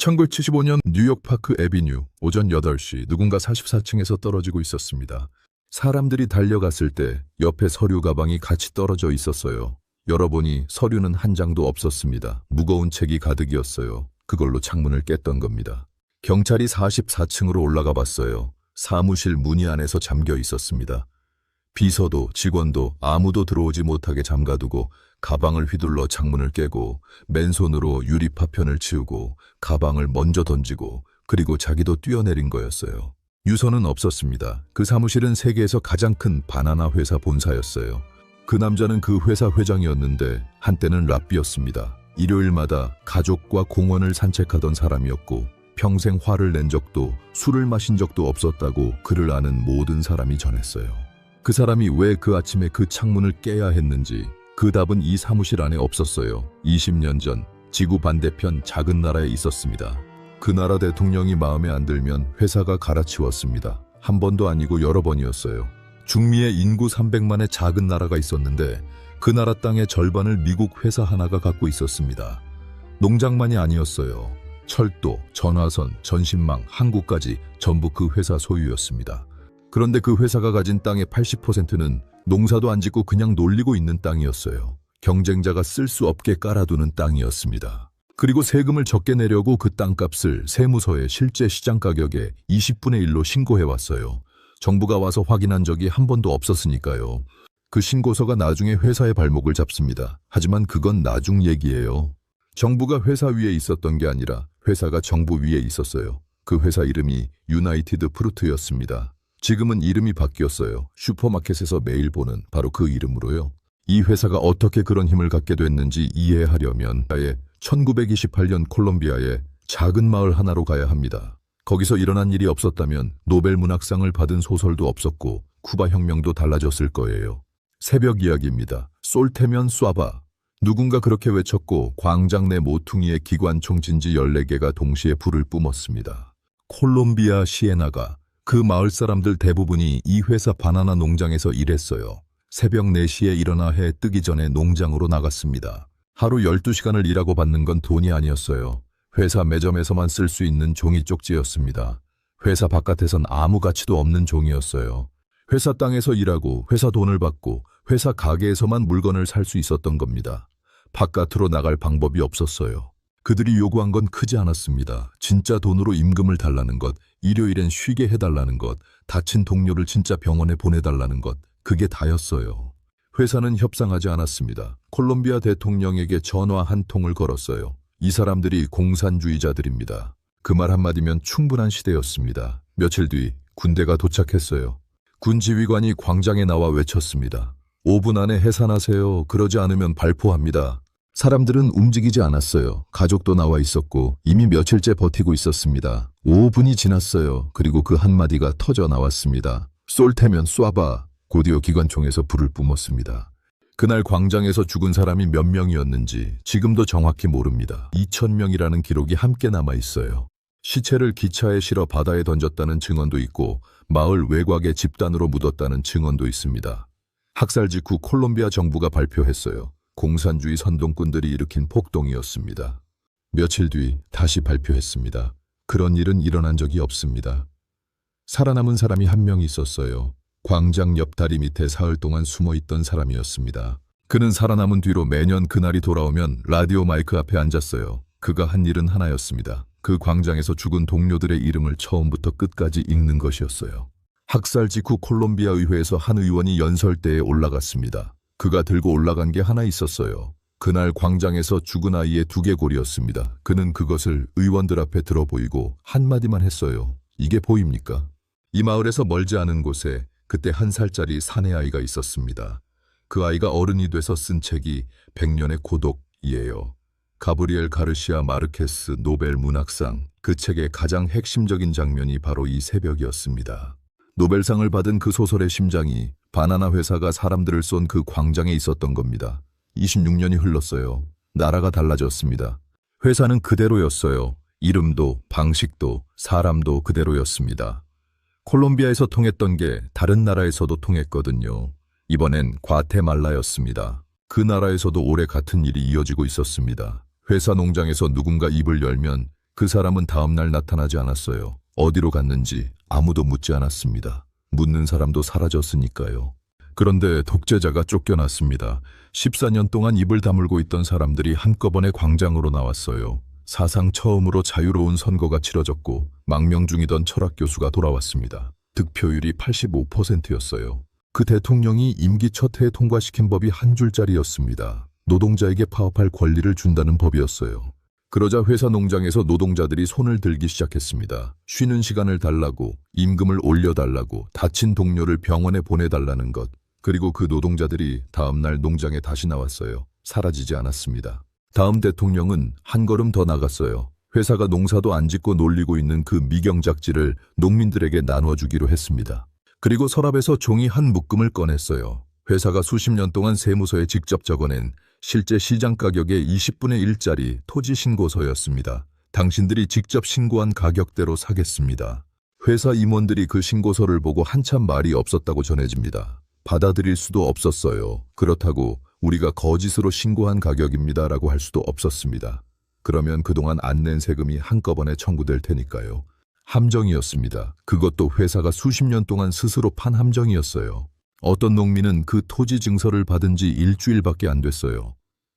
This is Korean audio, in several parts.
1975년 뉴욕 파크 애비뉴 오전 8시 누군가 44층에서 떨어지고 있었습니다. 사람들이 달려갔을 때 옆에 서류 가방이 같이 떨어져 있었어요. 열어보니 서류는 한 장도 없었습니다. 무거운 책이 가득이었어요. 그걸로 창문을 깼던 겁니다. 경찰이 44층으로 올라가 봤어요. 사무실 문이 안에서 잠겨 있었습니다. 비서도 직원도 아무도 들어오지 못하게 잠가두고 가방을 휘둘러 창문을 깨고 맨손으로 유리 파편을 치우고 가방을 먼저 던지고 그리고 자기도 뛰어내린 거였어요. 유서는 없었습니다. 그 사무실은 세계에서 가장 큰 바나나 회사 본사였어요. 그 남자는 그 회사 회장이었는데 한때는 랍비였습니다. 일요일마다 가족과 공원을 산책하던 사람이었고 평생 화를 낸 적도 술을 마신 적도 없었다고 그를 아는 모든 사람이 전했어요. 그 사람이 왜 그 아침에 그 창문을 깨야 했는지 그 답은 이 사무실 안에 없었어요. 20년 전 지구 반대편 작은 나라에 있었습니다. 그 나라 대통령이 마음에 안 들면 회사가 갈아치웠습니다. 한 번도 아니고 여러 번이었어요. 중미의 인구 300만의 작은 나라가 있었는데 그 나라 땅의 절반을 미국 회사 하나가 갖고 있었습니다. 농장만이 아니었어요. 철도, 전화선, 전신망, 항구까지 전부 그 회사 소유였습니다. 그런데 그 회사가 가진 땅의 80%는 농사도 안 짓고 그냥 놀리고 있는 땅이었어요. 경쟁자가 쓸 수 없게 깔아두는 땅이었습니다. 그리고 세금을 적게 내려고 그 땅값을 세무서에 실제 시장 가격의 20분의 1로 신고해왔어요. 정부가 와서 확인한 적이 한 번도 없었으니까요. 그 신고서가 나중에 회사의 발목을 잡습니다. 하지만 그건 나중 얘기예요. 정부가 회사 위에 있었던 게 아니라 회사가 정부 위에 있었어요. 그 회사 이름이 유나이티드 프루트였습니다. 지금은 이름이 바뀌었어요. 슈퍼마켓에서 매일 보는 바로 그 이름으로요. 이 회사가 어떻게 그런 힘을 갖게 됐는지 이해하려면 아예 1928년 콜롬비아의 작은 마을 하나로 가야 합니다. 거기서 일어난 일이 없었다면 노벨 문학상을 받은 소설도 없었고 쿠바 혁명도 달라졌을 거예요. 새벽 이야기입니다. 쏠테면 쏴봐. 누군가 그렇게 외쳤고 광장 내 모퉁이의 기관총 진지 14개가 동시에 불을 뿜었습니다. 콜롬비아 시에나가 그 마을 사람들 대부분이 이 회사 바나나 농장에서 일했어요. 새벽 4시에 일어나 해 뜨기 전에 농장으로 나갔습니다. 하루 12시간을 일하고 받는 건 돈이 아니었어요. 회사 매점에서만 쓸 수 있는 종이 쪽지였습니다. 회사 바깥에선 아무 가치도 없는 종이었어요. 회사 땅에서 일하고 회사 돈을 받고 회사 가게에서만 물건을 살 수 있었던 겁니다. 바깥으로 나갈 방법이 없었어요. 그들이 요구한 건 크지 않았습니다. 진짜 돈으로 임금을 달라는 것, 일요일엔 쉬게 해달라는 것, 다친 동료를 진짜 병원에 보내달라는 것, 그게 다였어요. 회사는 협상하지 않았습니다. 콜롬비아 대통령에게 전화 한 통을 걸었어요. 이 사람들이 공산주의자들입니다. 그 말 한마디면 충분한 시대였습니다. 며칠 뒤 군대가 도착했어요. 군 지휘관이 광장에 나와 외쳤습니다. 5분 안에 해산하세요. 그러지 않으면 발포합니다. 사람들은 움직이지 않았어요. 가족도 나와 있었고 이미 며칠째 버티고 있었습니다. 5분이 지났어요. 그리고 그 한마디가 터져 나왔습니다. 쏠 테면 쏴봐. 곧이어 기관총에서 불을 뿜었습니다. 그날 광장에서 죽은 사람이 몇 명이었는지 지금도 정확히 모릅니다. 2,000명이라는 기록이 함께 남아 있어요. 시체를 기차에 실어 바다에 던졌다는 증언도 있고 마을 외곽에 집단으로 묻었다는 증언도 있습니다. 학살 직후 콜롬비아 정부가 발표했어요. 공산주의 선동꾼들이 일으킨 폭동이었습니다. 며칠 뒤 다시 발표했습니다. 그런 일은 일어난 적이 없습니다. 살아남은 사람이 한 명 있었어요. 광장 옆 다리 밑에 사흘 동안 숨어있던 사람이었습니다. 그는 살아남은 뒤로 매년 그날이 돌아오면 라디오 마이크 앞에 앉았어요. 그가 한 일은 하나였습니다. 그 광장에서 죽은 동료들의 이름을 처음부터 끝까지 읽는 것이었어요. 학살 직후 콜롬비아 의회에서 한 의원이 연설대에 올라갔습니다. 그가 들고 올라간 게 하나 있었어요. 그날 광장에서 죽은 아이의 두개골이었습니다. 그는 그것을 의원들 앞에 들어 보이고 한마디만 했어요. 이게 보입니까? 이 마을에서 멀지 않은 곳에 그때 1살짜리 사내아이가 있었습니다. 그 아이가 어른이 돼서 쓴 책이 100년의 고독이에요. 가브리엘 가르시아 마르케스 노벨 문학상, 그 책의 가장 핵심적인 장면이 바로 이 새벽이었습니다. 노벨상을 받은 그 소설의 심장이 바나나 회사가 사람들을 쏜 그 광장에 있었던 겁니다. 26년이 흘렀어요. 나라가 달라졌습니다. 회사는 그대로였어요. 이름도 방식도 사람도 그대로였습니다. 콜롬비아에서 통했던 게 다른 나라에서도 통했거든요. 이번엔 과테말라였습니다. 그 나라에서도 오래 같은 일이 이어지고 있었습니다. 회사 농장에서 누군가 입을 열면 그 사람은 다음날 나타나지 않았어요. 어디로 갔는지 아무도 묻지 않았습니다. 묻는 사람도 사라졌으니까요. 그런데 독재자가 쫓겨났습니다. 14년 동안 입을 다물고 있던 사람들이 한꺼번에 광장으로 나왔어요. 사상 처음으로 자유로운 선거가 치러졌고 망명 중이던 철학 교수가 돌아왔습니다. 득표율이 85%였어요. 그 대통령이 임기 첫 해에 통과시킨 법이 한 줄짜리였습니다. 노동자에게 파업할 권리를 준다는 법이었어요. 그러자 회사 농장에서 노동자들이 손을 들기 시작했습니다. 쉬는 시간을 달라고, 임금을 올려달라고, 다친 동료를 병원에 보내달라는 것. 그리고 그 노동자들이 다음날 농장에 다시 나왔어요. 사라지지 않았습니다. 다음 대통령은 한 걸음 더 나갔어요. 회사가 농사도 안 짓고 놀리고 있는 그 미경작지를 농민들에게 나눠주기로 했습니다. 그리고 서랍에서 종이 한 묶음을 꺼냈어요. 회사가 수십 년 동안 세무서에 직접 적어낸 실제 시장 가격의 20분의 1짜리 토지 신고서였습니다. 당신들이 직접 신고한 가격대로 사겠습니다. 회사 임원들이 그 신고서를 보고 한참 말이 없었다고 전해집니다. 받아들일 수도 없었어요. 그렇다고 우리가 거짓으로 신고한 가격입니다 라고 할 수도 없었습니다. 그러면 그동안 안 낸 세금이 한꺼번에 청구될 테니까요. 함정이었습니다. 그것도 회사가 수십 년 동안 스스로 판 함정이었어요. 어떤 농민은 그 토지 증서를 받은 지 일주일밖에 안 됐어요.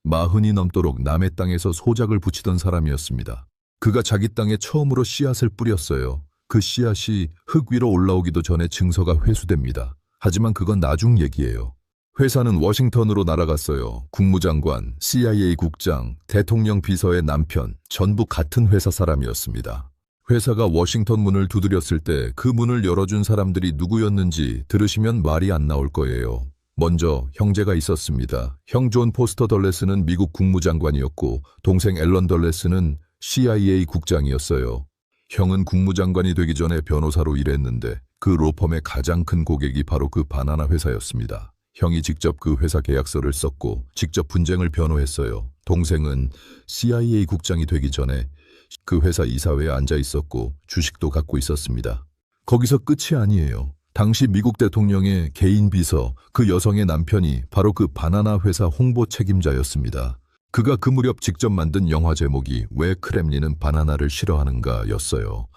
40이 넘도록 남의 땅에서 소작을 붙이던 사람이었습니다. 그가 자기 땅에 처음으로 씨앗을 뿌렸어요. 그 씨앗이 흙 위로 올라오기도 전에 증서가 회수됩니다. 하지만 그건 나중 얘기예요. 회사는 워싱턴으로 날아갔어요. 국무장관, CIA 국장, 대통령 비서의 남편, 전부 같은 회사 사람이었습니다. 회사가 워싱턴 문을 두드렸을 때 그 문을 열어준 사람들이 누구였는지 들으시면 말이 안 나올 거예요. 먼저 형제가 있었습니다. 형 존 포스터 덜레스는 미국 국무장관이었고 동생 앨런 덜레스는 CIA 국장이었어요. 형은 국무장관이 되기 전에 변호사로 일했는데 그 로펌의 가장 큰 고객이 바로 그 바나나 회사였습니다. 형이 직접 그 회사 계약서를 썼고 직접 분쟁을 변호했어요. 동생은 CIA 국장이 되기 전에 그 회사 이사회에 앉아 있었고 주식도 갖고 있었습니다. 거기서 끝이 아니에요. 당시 미국 대통령의 개인 비서, 그 여성의 남편이 바로 그 바나나 회사 홍보 책임자였습니다. 그가 그 무렵 직접 만든 영화 제목이 왜 크렘린은 바나나를 싫어하는가 였어요.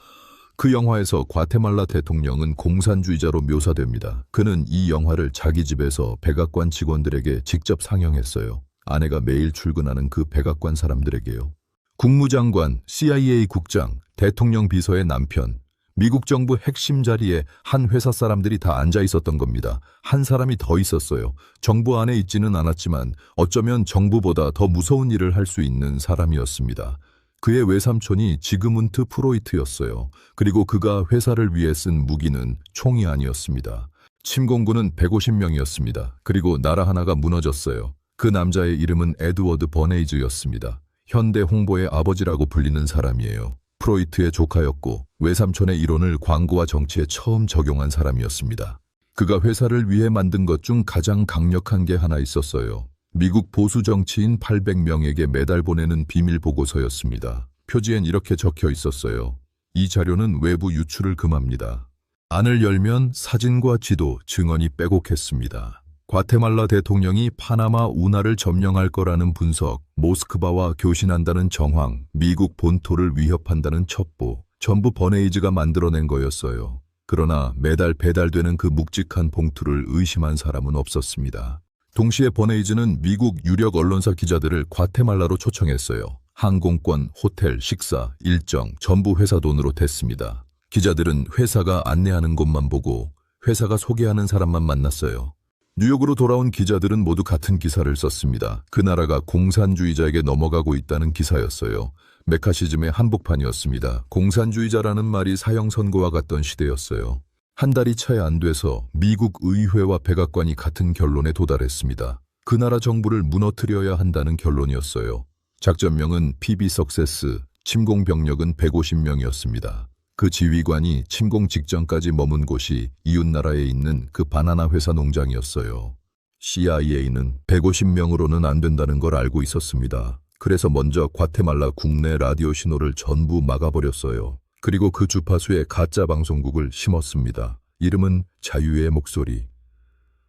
그 영화에서 과테말라 대통령은 공산주의자로 묘사됩니다. 그는 이 영화를 자기 집에서 백악관 직원들에게 직접 상영했어요. 아내가 매일 출근하는 그 백악관 사람들에게요. 국무장관, CIA 국장, 대통령 비서의 남편, 미국 정부 핵심 자리에 한 회사 사람들이 다 앉아 있었던 겁니다. 한 사람이 더 있었어요. 정부 안에 있지는 않았지만 어쩌면 정부보다 더 무서운 일을 할 수 있는 사람이었습니다. 그의 외삼촌이 지그문트 프로이트였어요. 그리고 그가 회사를 위해 쓴 무기는 총이 아니었습니다. 침공군은 150명이었습니다. 그리고 나라 하나가 무너졌어요. 그 남자의 이름은 에드워드 버네이즈였습니다. 현대 홍보의 아버지라고 불리는 사람이에요. 프로이트의 조카였고 외삼촌의 이론을 광고와 정치에 처음 적용한 사람이었습니다. 그가 회사를 위해 만든 것 중 가장 강력한 게 하나 있었어요. 미국 보수 정치인 800명에게 매달 보내는 비밀 보고서였습니다. 표지엔 이렇게 적혀 있었어요. 이 자료는 외부 유출을 금합니다. 안을 열면 사진과 지도, 증언이 빼곡했습니다. 과테말라 대통령이 파나마 운하를 점령할 거라는 분석, 모스크바와 교신한다는 정황, 미국 본토를 위협한다는 첩보, 전부 버네이즈가 만들어낸 거였어요. 그러나 매달 배달되는 그 묵직한 봉투를 의심한 사람은 없었습니다. 동시에 버네이즈는 미국 유력 언론사 기자들을 과테말라로 초청했어요. 항공권, 호텔, 식사, 일정, 전부 회사 돈으로 댔습니다. 기자들은 회사가 안내하는 곳만 보고 회사가 소개하는 사람만 만났어요. 뉴욕으로 돌아온 기자들은 모두 같은 기사를 썼습니다. 그 나라가 공산주의자에게 넘어가고 있다는 기사였어요. 메카시즘의 한복판이었습니다. 공산주의자라는 말이 사형 선고와 같던 시대였어요. 한 달이 채 안 돼서 미국 의회와 백악관이 같은 결론에 도달했습니다. 그 나라 정부를 무너뜨려야 한다는 결론이었어요. 작전명은 PB 석세스, 침공 병력은 150명이었습니다. 그 지휘관이 침공 직전까지 머문 곳이 이웃나라에 있는 그 바나나 회사 농장이었어요. CIA는 150명으로는 안 된다는 걸 알고 있었습니다. 그래서 먼저 과테말라 국내 라디오 신호를 전부 막아버렸어요. 그리고 그 주파수에 가짜 방송국을 심었습니다. 이름은 자유의 목소리.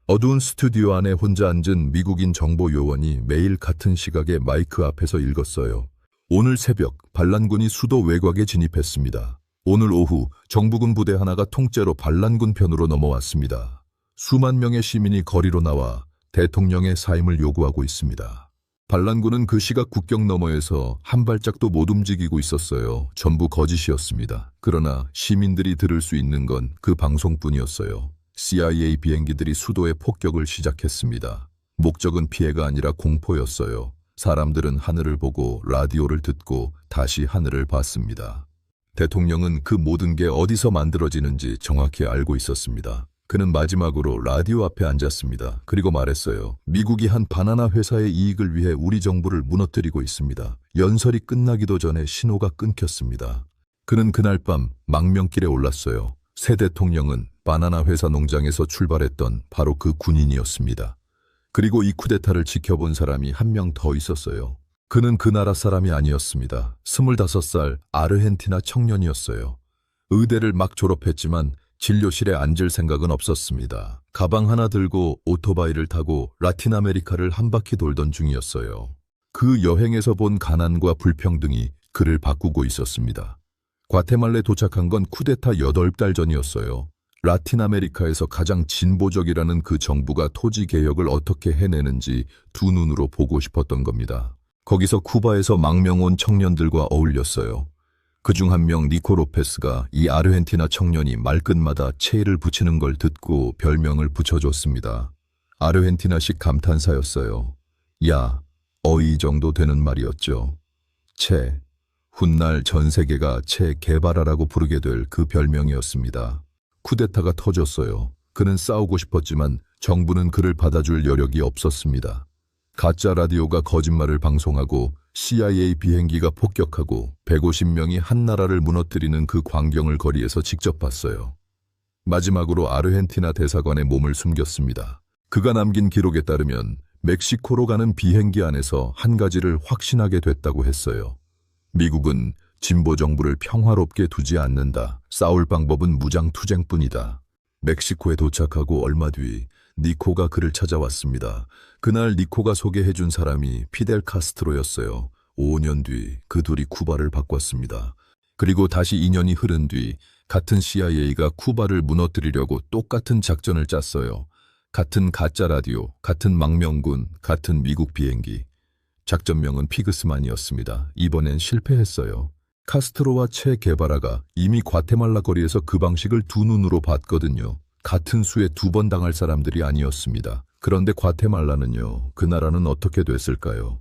어두운 스튜디오 안에 혼자 앉은 미국인 정보 요원이 매일 같은 시각에 마이크 앞에서 읽었어요. 오늘 새벽 반란군이 수도 외곽에 진입했습니다. 오늘 오후 정부군 부대 하나가 통째로 반란군 편으로 넘어왔습니다. 수만 명의 시민이 거리로 나와 대통령의 사임을 요구하고 있습니다. 반란군은 그 시각 국경 너머에서 한 발짝도 못 움직이고 있었어요. 전부 거짓이었습니다. 그러나 시민들이 들을 수 있는 건 그 방송뿐이었어요. CIA 비행기들이 수도에 폭격을 시작했습니다. 목적은 피해가 아니라 공포였어요. 사람들은 하늘을 보고 라디오를 듣고 다시 하늘을 봤습니다. 대통령은 그 모든 게 어디서 만들어지는지 정확히 알고 있었습니다. 그는 마지막으로 라디오 앞에 앉았습니다. 그리고 말했어요. 미국이 한 바나나 회사의 이익을 위해 우리 정부를 무너뜨리고 있습니다. 연설이 끝나기도 전에 신호가 끊겼습니다. 그는 그날 밤 망명길에 올랐어요. 새 대통령은 바나나 회사 농장에서 출발했던 바로 그 군인이었습니다. 그리고 이 쿠데타를 지켜본 사람이 한 명 더 있었어요. 그는 그 나라 사람이 아니었습니다. 25살 아르헨티나 청년이었어요. 의대를 막 졸업했지만 진료실에 앉을 생각은 없었습니다. 가방 하나 들고 오토바이를 타고 라틴 아메리카를 한 바퀴 돌던 중이었어요. 그 여행에서 본 가난과 불평등이 그를 바꾸고 있었습니다. 과테말라에 도착한 건 쿠데타 8달 전이었어요. 라틴 아메리카에서 가장 진보적이라는 그 정부가 토지 개혁을 어떻게 해내는지 두 눈으로 보고 싶었던 겁니다. 거기서 쿠바에서 망명 온 청년들과 어울렸어요. 그중 한 명 니코 로페스가 이 아르헨티나 청년이 말끝마다 체를 붙이는 걸 듣고 별명을 붙여줬습니다. 아르헨티나식 감탄사였어요. 야, 어이 정도 되는 말이었죠. 체, 훗날 전 세계가 체 게바라라고 부르게 될 그 별명이었습니다. 쿠데타가 터졌어요. 그는 싸우고 싶었지만 정부는 그를 받아줄 여력이 없었습니다. 가짜 라디오가 거짓말을 방송하고 CIA 비행기가 폭격하고 150명이 한 나라를 무너뜨리는 그 광경을 거리에서 직접 봤어요. 마지막으로 아르헨티나 대사관에 몸을 숨겼습니다. 그가 남긴 기록에 따르면 멕시코로 가는 비행기 안에서 한 가지를 확신하게 됐다고 했어요. 미국은 진보 정부를 평화롭게 두지 않는다. 싸울 방법은 무장투쟁뿐이다. 멕시코에 도착하고 얼마 뒤 니코가 그를 찾아왔습니다. 그날 니코가 소개해준 사람이 피델 카스트로였어요. 5년 뒤 그 둘이 쿠바를 바꿨습니다. 그리고 다시 2년이 흐른 뒤 같은 CIA가 쿠바를 무너뜨리려고 똑같은 작전을 짰어요. 같은 가짜 라디오, 같은 망명군, 같은 미국 비행기. 작전명은 피그스만이었습니다. 이번엔 실패했어요. 카스트로와 체 게바라가 이미 과테말라 거리에서 그 방식을 두 눈으로 봤거든요. 같은 수에 2번 당할 사람들이 아니었습니다. 그런데 과테말라는요, 그 나라는 어떻게 됐을까요?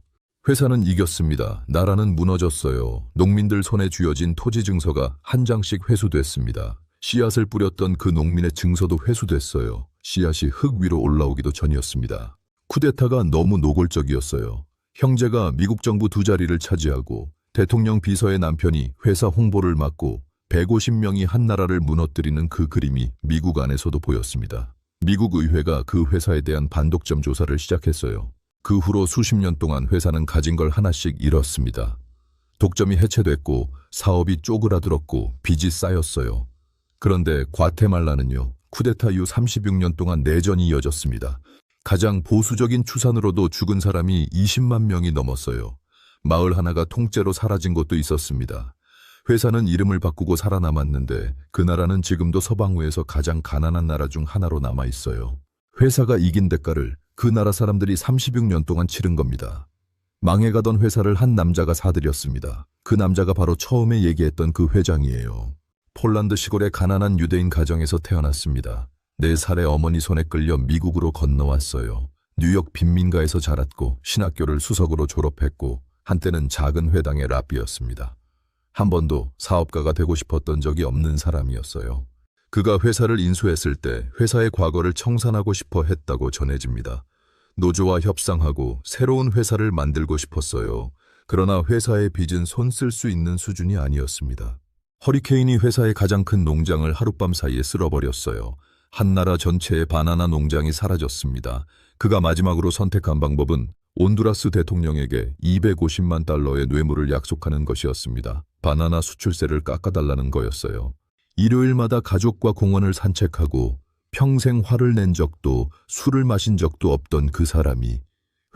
회사는 이겼습니다. 나라는 무너졌어요. 농민들 손에 쥐어진 토지 증서가 한 장씩 회수됐습니다. 씨앗을 뿌렸던 그 농민의 증서도 회수됐어요. 씨앗이 흙 위로 올라오기도 전이었습니다. 쿠데타가 너무 노골적이었어요. 형제가 미국 정부 2자리를 차지하고 대통령 비서의 남편이 회사 홍보를 맡고 150명이 한 나라를 무너뜨리는 그 그림이 미국 안에서도 보였습니다. 미국 의회가 그 회사에 대한 반독점 조사를 시작했어요. 그 후로 수십 년 동안 회사는 가진 걸 하나씩 잃었습니다. 독점이 해체됐고 사업이 쪼그라들었고 빚이 쌓였어요. 그런데 과테말라는요, 쿠데타 이후 36년 동안 내전이 이어졌습니다. 가장 보수적인 추산으로도 죽은 사람이 20만 명이 넘었어요. 마을 하나가 통째로 사라진 곳도 있었습니다. 회사는 이름을 바꾸고 살아남았는데 그 나라는 지금도 서방우에서 가장 가난한 나라 중 하나로 남아있어요. 회사가 이긴 대가를 그 나라 사람들이 36년 동안 치른 겁니다. 망해가던 회사를 한 남자가 사들였습니다. 그 남자가 바로 처음에 얘기했던 그 회장이에요. 폴란드 시골의 가난한 유대인 가정에서 태어났습니다. 4살의 어머니 손에 끌려 미국으로 건너왔어요. 뉴욕 빈민가에서 자랐고 신학교를 수석으로 졸업했고 한때는 작은 회당의 랍비였습니다. 한 번도 사업가가 되고 싶었던 적이 없는 사람이었어요. 그가 회사를 인수했을 때 회사의 과거를 청산하고 싶어 했다고 전해집니다. 노조와 협상하고 새로운 회사를 만들고 싶었어요. 그러나 회사의 빚은 손 쓸 수 있는 수준이 아니었습니다. 허리케인이 회사의 가장 큰 농장을 하룻밤 사이에 쓸어버렸어요. 한 나라 전체의 바나나 농장이 사라졌습니다. 그가 마지막으로 선택한 방법은 온두라스 대통령에게 250만 달러의 뇌물을 약속하는 것이었습니다. 바나나 수출세를 깎아달라는 거였어요. 일요일마다 가족과 공원을 산책하고 평생 화를 낸 적도 술을 마신 적도 없던 그 사람이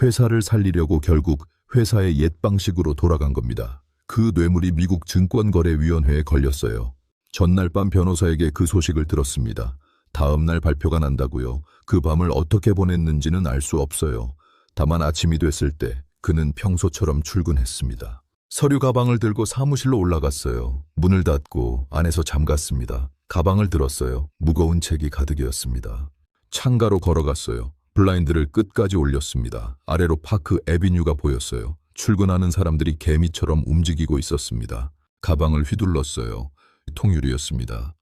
회사를 살리려고 결국 회사의 옛 방식으로 돌아간 겁니다. 그 뇌물이 미국 증권거래위원회에 걸렸어요. 전날 밤 변호사에게 그 소식을 들었습니다. 다음 날 발표가 난다고요. 그 밤을 어떻게 보냈는지는 알 수 없어요. 다만 아침이 됐을 때 그는 평소처럼 출근했습니다. 서류 가방을 들고 사무실로 올라갔어요. 문을 닫고 안에서 잠갔습니다. 가방을 들었어요. 무거운 책이 가득이었습니다. 창가로 걸어갔어요. 블라인드를 끝까지 올렸습니다. 아래로 파크 애비뉴가 보였어요. 출근하는 사람들이 개미처럼 움직이고 있었습니다. 가방을 휘둘렀어요. 통유리였습니다.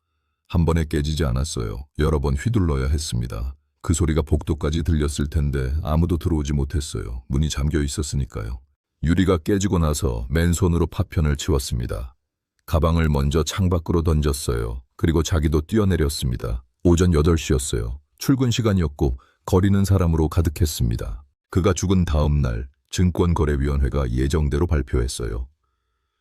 한 번에 깨지지 않았어요. 여러 번 휘둘러야 했습니다. 그 소리가 복도까지 들렸을 텐데 아무도 들어오지 못했어요. 문이 잠겨 있었으니까요. 유리가 깨지고 나서 맨손으로 파편을 치웠습니다. 가방을 먼저 창밖으로 던졌어요. 그리고 자기도 뛰어내렸습니다. 오전 8시였어요. 출근 시간이었고 거리는 사람으로 가득했습니다. 그가 죽은 다음 날 증권거래위원회가 예정대로 발표했어요.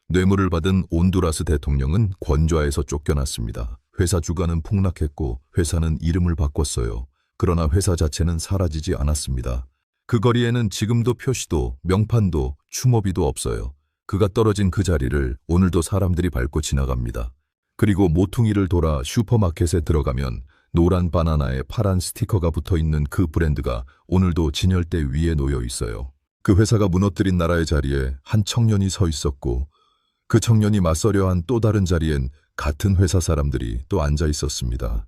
뇌물을 받은 온두라스 대통령은 권좌에서 쫓겨났습니다. 회사 주가는 폭락했고 회사는 이름을 바꿨어요. 그러나 회사 자체는 사라지지 않았습니다. 그 거리에는 지금도 표시도 명판도 추모비도 없어요. 그가 떨어진 그 자리를 오늘도 사람들이 밟고 지나갑니다. 그리고 모퉁이를 돌아 슈퍼마켓에 들어가면 노란 바나나에 파란 스티커가 붙어있는 그 브랜드가 오늘도 진열대 위에 놓여 있어요. 그 회사가 무너뜨린 나라의 자리에 한 청년이 서 있었고 그 청년이 맞서려 한 또 다른 자리엔 같은 회사 사람들이 또 앉아 있었습니다.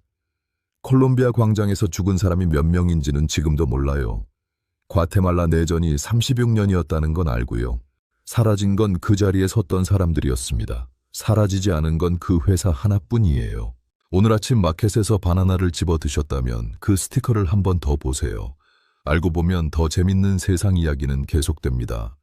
콜롬비아 광장에서 죽은 사람이 몇 명인지는 지금도 몰라요. 과테말라 내전이 36년이었다는 건 알고요. 사라진 건 그 자리에 섰던 사람들이었습니다. 사라지지 않은 건 그 회사 하나뿐이에요. 오늘 아침 마켓에서 바나나를 집어 드셨다면 그 스티커를 한 번 더 보세요. 알고 보면 더 재밌는 세상 이야기는 계속됩니다.